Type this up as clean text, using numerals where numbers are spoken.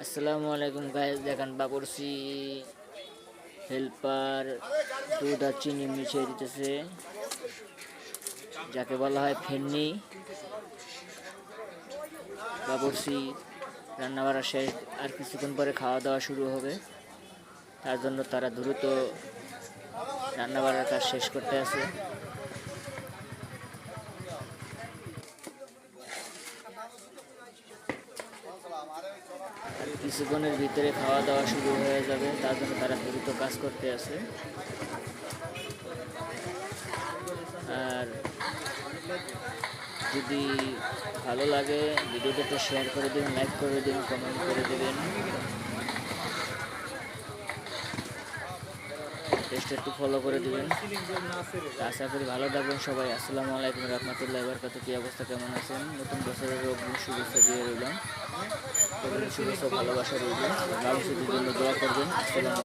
আসসালামু আলাইকুম গাইস, দেখেন বাবরসি হেল্পার দুধ আর চিনি মিশিয়ে দিতেছে, যাকে বলা হয় ফেন্নি। বাবরসি রান্না বাড়া শেষ, আর কিছুক্ষণ পরে খাওয়া দাওয়া শুরু হবে। তার জন্য তারা দ্রুত রান্না বাড়ার কাজ শেষ করতে আছে। আর কিছুক্ষণের ভিতরে খাওয়া দাওয়া শুরু হয়ে যাবে, তার জন্য তারা দ্রুত কাজ করতে আছে। আর যদি ভালো লাগে ভিডিওটা একটু শেয়ার করে দেবেন, লাইক করে দেবেন, কমেন্ট করে দেবেন, পেজটা একটু ফলো করে দেবেন। আশা করি ভালো থাকবেন সবাই। আসসালামু আলাইকুম রহমতুল্লাহ বারাকাতুহু। কি অবস্থা, কেমন আছেন? নতুন বছরের অগ্রিম শুভেচ্ছা দিয়ে রইলাম। শুভেচ্ছা ভালোবাসা রইল। বাবুসিদের জন্য দোয়া করবেন। আসসালাম।